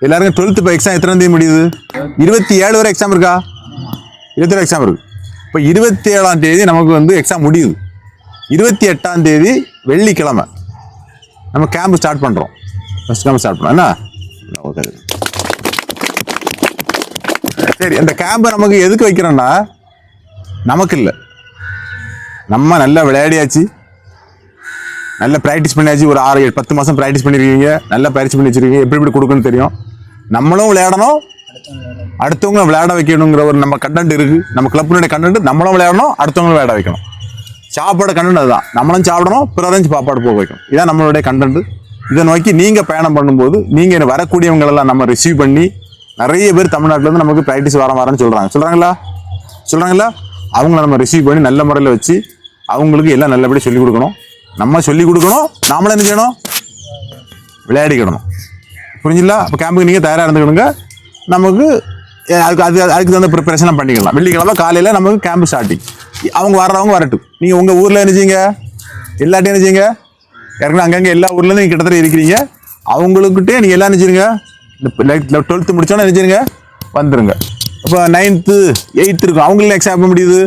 எல்லாருக்கும் 12th இப்போ exam எத்தனை தேதி முடியுது? 27 வரை எக்ஸாம் இருக்கா? 27 எக்ஸாம் இருக்கு. இப்போ 27ஆம் தேதி நமக்கு வந்து எக்ஸாம் முடியுது. 28ஆம் தேதி வெள்ளிக்கிழமை நம்ம கேம்ப் ஸ்டார்ட் பண்ணுறோம். ஃபஸ்ட் கேம்ப் ஸ்டார்ட் பண்ணோம் என்ன? ஓகே. சரி, அந்த கேம்பை நமக்கு எதுக்கு வைக்கிறோன்னா நமக்கு இல்லை, நம்ம நல்லா விளையாடியாச்சு, நல்லா ப்ராக்டிஸ் பண்ணியாச்சு. ஒரு 6-10 மாதம் ப்ராக்டிஸ் பண்ணியிருக்கீங்க, நல்லா பயிற்சி பண்ணி வச்சுருக்கீங்க, எப்படி கொடுக்கணும்னு தெரியும். நம்மளும் விளையாடணும், அடுத்தவங்க விளையாட வைக்கணுங்கிற ஒரு நம்ம கண்டென்ட் இருக்குது. நம்ம கிளப்பினுடைய கண்டென்ட் நம்மளும் விளையாடணும், அடுத்தவங்களும் விளையாட வைக்கணும். சாப்பாடு கண்டென்ட் அதுதான், நம்மளும் சாப்பிடணும், பிறரையும் சாப்பாடு போக வைக்கணும். இதான் நம்மளுடைய கண்டென்ட். இதை நோக்கி நீங்கள் பயணம் பண்ணும்போது நீங்கள் வரக்கூடியவங்களெல்லாம் நம்ம ரிசீவ் பண்ணி நிறைய பேர் தமிழ்நாட்டிலேருந்து நமக்கு ப்ராக்டிஸ் வரன்னு சொல்கிறாங்களா? அவங்கள நம்ம ரிசீவ் பண்ணி நல்ல முறையில் வச்சு அவங்களுக்கு எல்லாம் நல்லபடியாக சொல்லிக் கொடுக்கணும். நம்ம சொல்லிக் கொடுக்கணும், நாமளும் என்ன செய்யணும்? விளையாடிக்கிடணும். புரிஞ்சுங்களா? அப்போ கேம்புக்கு நீங்கள் தயாராக இருந்துக்கணுங்க. நமக்கு அதுக்கு தகுந்த ப்ரிப்பரேஷனாக பண்ணிக்கலாம். வெள்ளிக்கிழமை காலையில் நமக்கு கேம்பு ஸ்டார்டிங். அவங்க வர்றவங்க வரட்டும். நீங்கள் உங்கள் ஊரில் என்ன செய்யுங்க, எல்லாட்டையும் என்ன செய்யுங்க, ஏற்கனவே அங்கங்கே எல்லா ஊர்லேருந்து நீங்கள் கிட்டத்தட்ட இருக்கிறீங்க. அவங்களுக்கிட்டே நீங்கள் எல்லாம் நினச்சிருங்க. இந்த 12th முடிச்சோன்னா நினச்சிருங்க, வந்துடுங்க. இப்போ 9th 8th இருக்கும், அவங்களுக்கு எக்ஸாம் எப்போ முடியுது?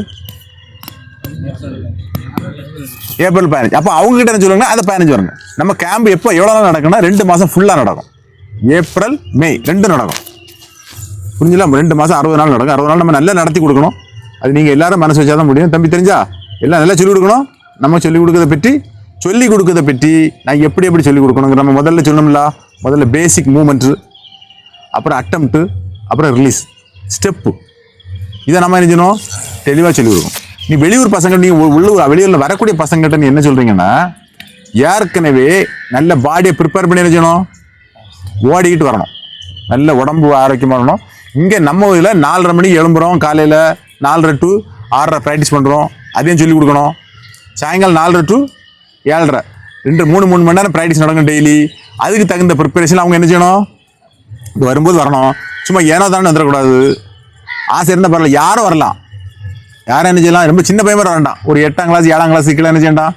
ஏப்ரல் 15. அப்போ அவங்ககிட்ட என்ன சொல்லுவாங்கன்னா அதை 15 வருங்க. நம்ம கேம்ப் எப்போ எவ்வளோ நாள் நடக்கும்னா 2 மாதம் ஃபுல்லாக நடக்கும். ஏப்ரல் மே 2 நடக்கும். புரிஞ்சுங்களா? 2 மாதம் 60 நாள் நடக்கும். 60 நாள் நம்ம நல்லா நடத்தி கொடுக்கணும். அது நீங்கள் எல்லாரும் மனசு வச்சா தான் முடியும். தம்பி தெரிஞ்சா எல்லாம் நல்லா சொல்லிக் கொடுக்கணும். நம்ம சொல்லிக் கொடுக்கறத பற்றி நான் எப்படி சொல்லிக் கொடுக்கணுங்கிற நம்ம முதல்ல சொல்லணும்ல. முதல்ல பேசிக் மூமெண்ட்டு, அப்புறம் அட்டம்ப்ட்டு, அப்புறம் ரிலீஸ் ஸ்டெப்பு. இதை நம்ம என்ன செய்யணும்? தெளிவாக சொல்லிக் கொடுக்கணும். நீ வெளியூர் பசங்க, நீங்கள் வெளியூரில் வரக்கூடிய பசங்கள்கிட்ட நீ என்ன சொல்கிறீங்கன்னா, ஏற்கனவே நல்ல பாடியை ப்ரிப்பேர் பண்ணி என்ன செய்யணும்? ஓடிக்கிட்டு வரணும், நல்ல உடம்பு ஆரோக்கியமாக இருக்கணும். இங்கே நம்ம இதில் 4:30 மணிக்கு எழும்புகிறோம், காலையில் 4:30 to 6:30 ப்ராக்டிஸ் பண்ணுறோம். அதையும் சொல்லிக் கொடுக்கணும். சாயங்காலம் 4:30 to 7:30 3 மணி நேரம் ப்ராக்டிஸ் நடக்கும் டெய்லி. அதுக்கு தகுந்த ப்ரிப்பரேஷன் அவங்க என்ன செய்யணும்? இது வரும்போது வரணும். சும்மா ஏனோ தானே வந்துடக்கூடாது. ஆசை இருந்தால் பரவாயில்ல, யாரும் வரலாம். யாரும் என்ன செய்யலாம்? ரொம்ப சின்ன பையன் மாதிரி வரண்டாம். ஒரு 8ஆம் கிளாஸ் 7ஆம் கிளாஸ் கீழே என்ன செய்யண்டாம்?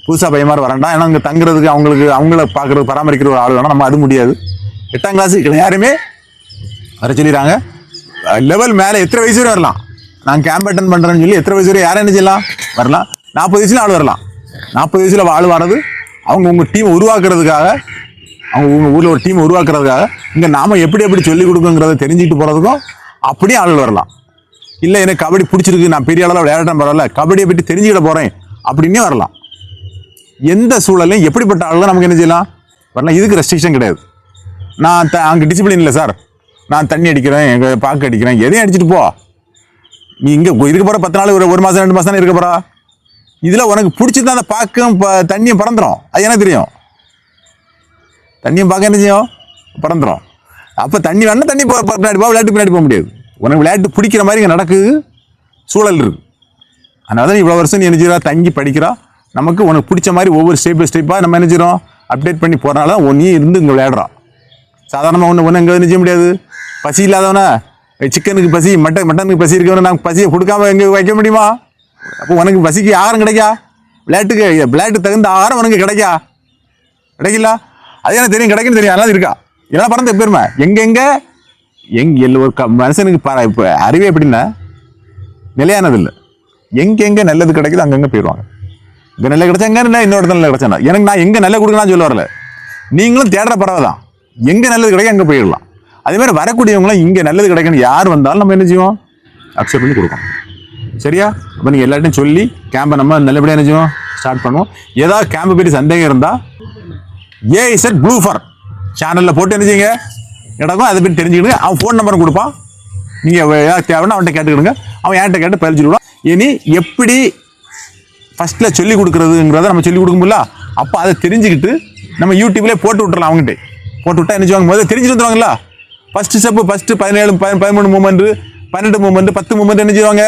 புதுசாக பையன் மாதிரி வரண்டாம். ஏன்னா அங்கே தங்குறதுக்கு அவங்கள பார்க்குறது பராமரிக்கிற ஒரு ஆள் வேணும். நம்ம அது முடியாது. 8ஆம் கிளாஸ் யாருமே வர சொல்லிடுறாங்க. லெவல் மேலே எத்தனை வயசு வரை வரலாம். நான் கேம்ப் அட்டன் பண்ணுறேன்னு சொல்லி எத்தனை வயசு வரை யாரும் என்ன செய்யலாம்? வரலாம். 40 வயசுல ஆள் வரலாம். 40 வயசுல ஆள் வர்றது அவங்க உங்கள் டீமை உருவாக்குறதுக்காக, அவங்க உங்கள் ஊரில் ஒரு டீமை உருவாக்குறதுக்காக. இங்கே நாம் எப்படி சொல்லிக் கொடுக்குங்கிறத தெரிஞ்சுக்கிட்டு போகிறதுக்கும் அப்படியே ஆள் வரலாம். இல்லை எனக்கு கபடி பிடிச்சிருக்கு, நான் பெரிய அளவில் விளையாடுறேன், பரவாயில்ல, கபடியை பற்றி தெரிஞ்சுக்கிட போகிறேன் அப்படின்னே வரலாம். எந்த சூழலையும் எப்படிப்பட்ட ஆளும் நமக்கு என்ன செய்யலாம்? வரலாம். இதுக்கு ரெஸ்ட்ரிக்ஷன் கிடையாது. நான் அங்கே டிசிப்ளின் இல்லை சார், நான் தண்ணி அடிக்கிறேன், எங்கள் பாக்கு அடிக்கிறேன், எதையும் அடிச்சுட்டு போ. நீ இங்கே இருக்க போகிற 10 நாள், ஒரு மாதம் 2 மாதம் தானே இருக்க போகிறா. இதில் உனக்கு பிடிச்சிருந்தா அந்த பாக்கும் தண்ணியும் பறந்துடும். அது எனக்கு தெரியும். தண்ணியும் பார்க்க என்ன செய்யும்? பறந்துடும். அப்போ தண்ணி வேணா தண்ணி பின்னாடி போ, விளையாட்டு பின்னாடி போக முடியாது. உனக்கு விளையாட்டு பிடிக்கிற மாதிரி இங்கே நடக்குது, சூழல் இருக்குது. அதனால தான் இவ்வளோ வருஷம் நீ என்ன தங்கி படிக்கிறா. நமக்கு உனக்கு பிடிச்ச மாதிரி ஒவ்வொரு ஸ்டெப் பை ஸ்டெப்பாக நம்ம என்ன செய்கிறோம்? அப்டேட் பண்ணி போகிறனால நீ இருந்து இங்கே விளையாடுறான். சாதாரணமாக ஒன்று எங்கே செய்ய முடியாது. பசி இல்லாதவனா, சிக்கனுக்கு பசி, மட்டனுக்கு பசி இருக்கவன நான் பசியை கொடுக்காம எங்கே வைக்க முடியுமா? அப்போ உனக்கு பசிக்கு ஆகாரம் கிடைக்கா? விளையாட்டு தகுந்த ஆகாரம் உனக்கு கிடைக்கல. அது எனக்கு தெரியும், கிடைக்குன்னு தெரியும். அதெல்லாம் இருக்கா? இதெல்லாம் பறந்த பெருமை. எங்கே ஒரு மனுஷனுக்கு இப்போ அறிவே எப்படின்னா நிலையானது இல்லை. எங்கெங்கே நல்லது கிடைக்குது அங்கங்கே போயிடுவாங்க. இங்கே நல்ல கிடைச்சா எங்கே இல்லை, இன்னொரு இடத்துல நல்ல கிடைச்சா எனக்கு நான் எங்கே நல்ல கொடுக்கலாம்னு சொல்ல வரல. நீங்களும் தேடுற பறவை தான். எங்கே நல்லது கிடைக்கும் அங்கே போயிடலாம். அதேமாதிரி வரக்கூடியவங்களும் இங்கே நல்லது கிடைக்கணும் யார் வந்தாலும் நம்ம என்ன செய்வோம்? அக்செப்ட் பண்ணி கொடுக்கணும். சரியா? அப்போ நீங்கள் எல்லாத்தையும் சொல்லி கேம்பை நம்ம நல்லபடியாக என்ன செய்வோம்? ஸ்டார்ட் பண்ணுவோம். ஏதாவது கேம்பை பற்றி சந்தேகம் இருந்தால் AZ Blue Fur சேனலில் போட்டு என்ன செய்யுங்க நடக்கும். அதை பற்றி தெரிஞ்சுக்கிடுங்க. அவன் ஃபோன் நம்பரும் கொடுப்பான். நீங்கள் ஏதாவது தேவைன்னா அவன்கிட்ட கேட்டுக்கிடுங்க. அவன் என்கிட்ட கேட்டு பயிற்சிடுவான். இனி எப்படி ஃபஸ்ட்டில் சொல்லிக் கொடுக்குறதுங்கிறத நம்ம சொல்லிக் கொடுக்கும்போல அப்போ அதை தெரிஞ்சுக்கிட்டு நம்ம யூடியூப்லேயே போட்டு விட்டுறலாம். அவங்ககிட்ட போட்டு விட்டா என்ன செய்வாங்க? முதல்ல தெரிஞ்சுட்டு வந்துடுவாங்களா? First step 17 13 moment 12 moment 10 moment என்ன செய்வாங்க?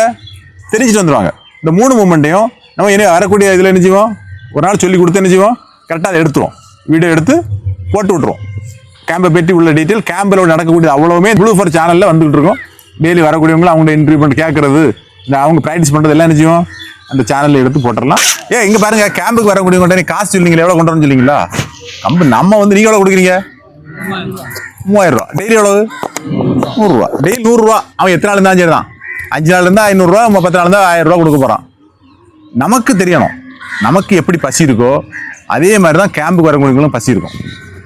தெரிஞ்சுட்டு வந்துடுவாங்க. இந்த 3 மூமெண்ட்டையும் நம்ம என்ன வரக்கூடிய இதில் என்ன செய்வோம்? ஒரு நாள் சொல்லி கொடுத்து என்ன செய்வோம்? கரெக்டாக அதை எடுத்துருவோம். வீடியோ எடுத்து போட்டு விட்ருவோம். கேம்பை பற்றி உள்ள டீட்டெயில் கேம்பில் நடக்கக்கூடியது அவ்வளவுமே ப்ளூ ஃபர் சேனலில் வந்துகிட்டு இருக்கோம். டெய்லி வரக்கூடியவங்களும் அவங்கள்ட்ட இன்டர்வியூ பண்ணி கேட்குறது, இந்த அவங்க ப்ராக்டிஸ் பண்ணுறது எல்லாம் என்ன செய்வோம்? அந்த சேனலில் எடுத்து போட்டுடலாம். இங்கே பாருங்கள், கேம்புக்கு வரக்கூடியவங்கள்ட்ட நீ காசு சொல்லிங்களா? எவ்வளோ கொண்டு வரணும்னு சொல்லிங்களா? நம்ம நீங்கள் எவ்வளோ கொடுக்குறீங்க? 3000 டெய்லி எவ்வளவு? 100 ரூபா. டெய்லி 100 ரூபா. அவன் எத்தனை நாள் இருந்தாலும் சரி தான். 5 நாள் இருந்தால் 500 ரூபா, 10 நாள் இருந்தால் 1000 ரூபா கொடுக்க போறான். நமக்கு தெரியணும், நமக்கு எப்படி பசி இருக்கோ அதே மாதிரி தான் கேம்புக்கு வரவங்களுக்கும் பசி இருக்கும்.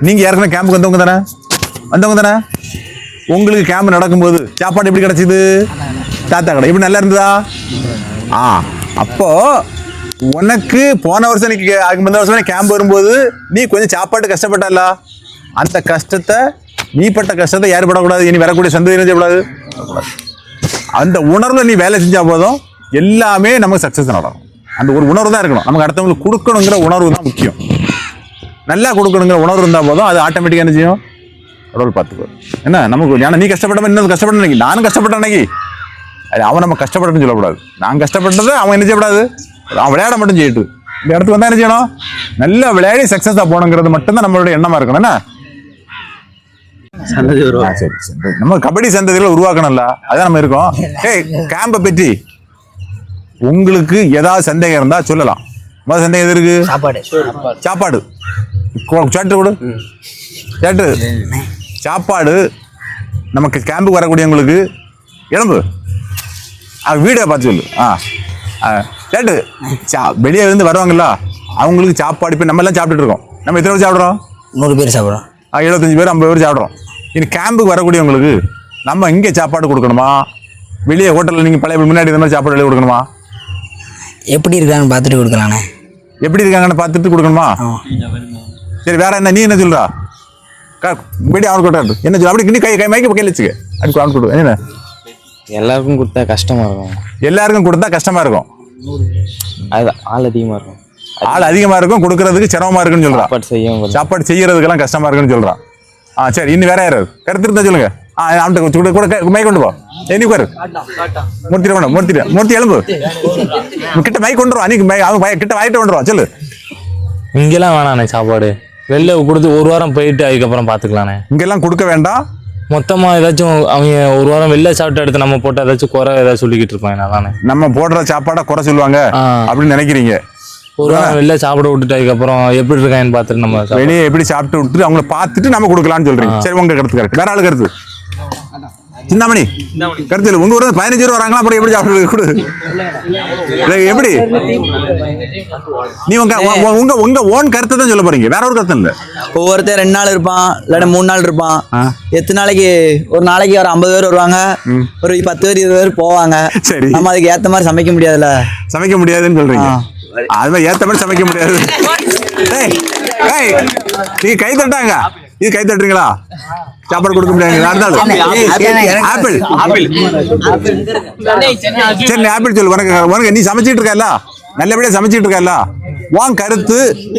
நீங்க ஏற்கனவே கேம்புக்கு வந்தவங்க தானே. உங்களுக்கு கேம்ப் நடக்கும்போது சாப்பாடு எப்படி கிடைச்சிது? தாத்தா கடை எப்படி நல்லா இருந்ததா? அப்போ உனக்கு போன வருஷம் அதுக்கு முந்தின வருஷம் கேம்ப் வரும்போது நீ கொஞ்சம் சாப்பாட்டு கஷ்டப்பட்டல, அந்த கஷ்டத்தை நீ பட்ட கஷ்டத்தை யாரும் படக்கூடாது. இனி வரக்கூடிய சந்ததி செய்யக்கூடாது. அந்த உணர்வுல நீ வேலை செஞ்சா போதும், எல்லாமே நமக்கு சக்சஸ் நடக்கும். அந்த ஒரு உணர்வு தான் இருக்கணும். நமக்கு அடுத்தவங்களுக்கு கொடுக்கணுங்கிற உணர்வு தான் முக்கியம். நல்லா கொடுக்கணுங்கிற உணர்வு இருந்தால் போதும், அது ஆட்டோமேட்டிக்காக என்ன செய்யும்? கடவுள் பார்த்துக்கோ. என்ன நமக்கு ஏன்னா நீ கஷ்டப்பட்ட இன்னும் கஷ்டப்பட்ட அன்னைக்கு நானும் கஷ்டப்பட்ட அன்னைக்கு அவன் நம்ம கஷ்டப்பட்டுன்னு சொல்லக்கூடாது. நான் கஷ்டப்பட்டது அவன் என்ன செய்யக்கூடாது, அவன் விளையாட மட்டும் செய்யிட்டு இந்த இடத்துக்கு வந்தா என்ன செய்யணும்? நல்லா விளையாடி சக்சஸா போகணுங்கிறது மட்டும்தான் நம்மளுடைய எண்ணமா இருக்கணும். என்ன சரி, நம்ம கபடி சந்ததிகளை உருவாக்கணும்ல, அதான் நம்ம இருக்கோம். கேம்பை பற்றி உங்களுக்கு ஏதாவது சந்தேகம் இருந்தா சொல்லலாம். முதல் சந்தேகம் எது இருக்கு? சாப்பாடு. சாட்டு கொடு. சாட்டு சாப்பாடு நமக்கு கேம்புக்கு வரக்கூடியவங்களுக்கு எலும்பு வீடை பார்த்து சொல்லு. கேட்டு வெளியே இருந்து வருவாங்கல்ல, அவங்களுக்கு சாப்பாடு. இப்போ நம்ம எல்லாம் சாப்பிட்டுட்டு இருக்கோம். நம்ம எத்தனை பேர் சாப்பிட்றோம்? 100 பேர் சாப்பிட்றோம். 75 பேர் 50 பேர் சாப்பிட்றோம். இனி கேம்புக்கு வரக்கூடியவங்களுக்கு நம்ம இங்கே சாப்பாடு கொடுக்கணுமா, வெளியே ஹோட்டலில் நீங்கள் பழைய முன்னாடி இந்த மாதிரி சாப்பாடு வெளியே கொடுக்கணுமா? எப்படி இருக்காங்கன்னு பார்த்துட்டு கொடுக்கலாண்ணே. எப்படி இருக்காங்கன்னு பார்த்துட்டு கொடுக்கணுமா? சரி, வேற என்ன? நீ என்ன சொல்றா? வெளியே அவனுக்கு கொட்டாடு என்ன சொல்ல? அப்படி நீ கை மைக்கு கையில் வச்சுக்க. அதுக்கு அவனுக்கு கொடு. என்ன எல்லாருக்கும் கொடுத்தா கஷ்டமா இருக்கும். எல்லாருக்கும் கொடுத்தா கஷ்டமா இருக்கும். அது ஆள் அதிகமா இருக்கும். ஆள் அதிகமா இருக்கும், கொடுக்கறதுக்கு சிரமமா இருக்குன்னு சொல்றான். சாப்பாடு செய்யறதுக்கெல்லாம் கஷ்டமா இருக்குன்னு சொல்றான். சரி, இன்னும் வேற யாராவது கருத்து இருந்தா சொல்லுங்க. அவன்கிட்ட கூட மை கொண்டு போ. நீ பாரு, மூர்த்தி எலும்பு கிட்ட மை கொண்டு அவன் கிட்ட வாங்கிட்டு கொண்டுருவான். சொல்லு. இங்கெல்லாம் வேணாண்ணே, சாப்பாடு வெளில கொடுத்து ஒரு வாரம் போயிட்டு அதுக்கப்புறம் பாத்துக்கலாண்ணே. இங்கெல்லாம் கொடுக்க வேண்டாம். மொத்தமா ஏதாச்சும் அவங்க ஒரு வாரம் வெளில சாப்பிட்டு எடுத்து நம்ம போட்டு ஏதாச்சும் குறை ஏதாவது சொல்லிக்கிட்டு இருப்பாங்க. அதானே நம்ம போடுற சாப்பாடை குறை சொல்லுவாங்க அப்படின்னு நினைக்கிறீங்க. ஒரு வாரம் வெளில சாப்பிட விட்டுட்டு அதுக்கப்புறம் எப்படி இருக்கான்னு பார்த்துட்டு நம்ம வெளியே எப்படி சாப்பிட்டு விட்டுட்டு அவங்கள பார்த்துட்டு நம்ம கொடுக்கலாம்னு சொல்றீங்க. சரி, உங்க கருத்து கரெக்ட். வேற ஆளு கருத்து? சிந்தாமணி கருத்து இல்லை. உங்க ஊர் 15 பேர் வராங்களா, அப்புறம் எப்படி சாப்பிட்டு கொடு? எப்படி நீ உங்க ஓன் கருத்தை தான் சொல்ல போறீங்க, வேற ஒரு கருத்து இல்லை. ஒவ்வொருத்தர் 2 நாள் இருப்பான், இல்லாட்ட 3 நாள் இருப்பான். எத்தனை நாளைக்கு? ஒரு நாளைக்கு ஒரு 50 பேர் வருவாங்க, ஒரு 10 பேர் 20 பேர் போவாங்க. சரி, நம்ம அதுக்கு ஏத்த மாதிரி சமைக்க முடியாதுல்ல. சமைக்க முடியாதுன்னு சொல்றீங்க. அது மாதிரி ஏத்த மாதிரி சமைக்க முடியாது. நீ கை தட்டாங்க, இது கை தட்டுறீங்களா? சாப்பாடு கொடுக்க முடியாது. ஆப்பிள் சரி, ஆப்பிள் சொல்லு. உனக்கு நீ சமைச்சிட்டு இருக்கல, நல்லபடியா சமைச்சிட்டு இருக்கல. உன் கருத்து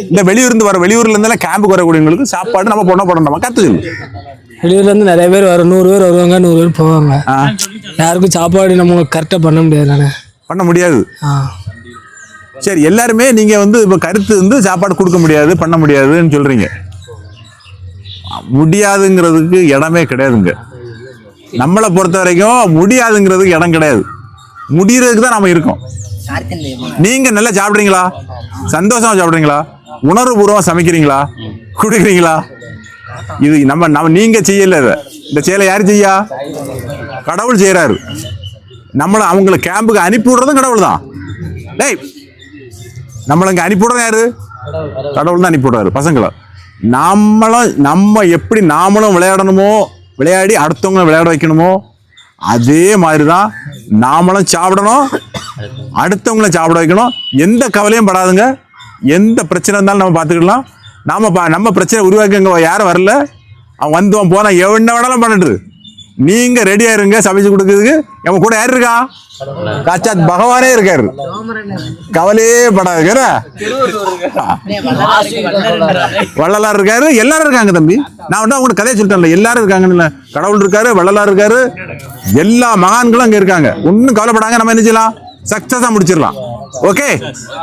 இந்த வெளியூர்ல இருந்தெல்லாம் கேம்புக்கு வரக்கூடியவங்களுக்கு சாப்பாடு நம்ம போடணுமா? கத்து சொல்லு. வெளியூர்ல இருந்து நிறைய பேர் 100 பேர் வருவாங்க, 100 பேர் போவாங்க. யாருக்கும் சாப்பாடு நம்ம கரெக்டா பண்ண முடியாது. பண்ண முடியாது. சரி, எல்லாருமே நீங்க இப்ப கருத்து சாப்பாடு கொடுக்க முடியாது, பண்ண முடியாதுன்னு சொல்றீங்க. முடியாதுங்கிறதுக்கு இடமே கிடையாதுங்க. நம்மளை பொறுத்த வரைக்கும் முடியாதுங்கிறதுக்கு இடம் கிடையாது. முடியறதுக்கு தான் நாம இருக்கோம். நீங்க நல்லா சாப்பிடுறீங்களா? சந்தோஷமா சாப்பிடுறீங்களா? உணர்வுபூர்வமா சமைக்கிறீங்களா? குடிக்கிறீங்களா? இது நம்ம நீங்க செய்யல. இந்த செயலை யாரு செய்யா? கடவுள் செய்யறாரு. நம்மள அவங்களை கேம்புக்கு அனுப்பி விடுறதும் கடவுள் தான். நம்மள இங்க அனுப்பி விடுறது யாரு? கடவுள் தான் அனுப்பி விடுறாரு பசங்களை. நம்ம எப்படி நாமளும் விளையாடணுமோ, விளையாடி அடுத்தவங்களை விளையாட வைக்கணுமோ, அதே மாதிரிதான் நாமளும் சாப்பிடணும், அடுத்தவங்களை சாப்பிட வைக்கணும். எந்த கவலையும் படாதுங்க. எந்த பிரச்சனை இருந்தாலும் நம்ம பார்த்துக்கலாம். நம்ம பிரச்சனை உருவாக்க யாரும் வரல. அவன் வந்தவன் போனா என்ன வேணாலும் பண்ணிட்டு நீங்க ரெடியா இருங்க. சமைச்சு கொடுக்கறதுக்கு நம்ம கூட யாரு இருக்கா? காச்சாத் பகவானே இருக்காரு. கவலையே படாது. வள்ளலார் இருக்காரு, எல்லாரும் இருக்காங்க தம்பி. நான் உங்களுக்கு கதையை சொல்லிட்டேன்ல, எல்லாரும் இருக்காங்க. கடவுள் இருக்காரு, வள்ளலார் இருக்காரு, எல்லா மகான்களும் அங்க இருக்காங்க. ஒன்னும் கவலைப்படாங்க. நம்ம என்ன செய்யலாம்? சக்சஸா முடிச்சிடலாம். ஓகே.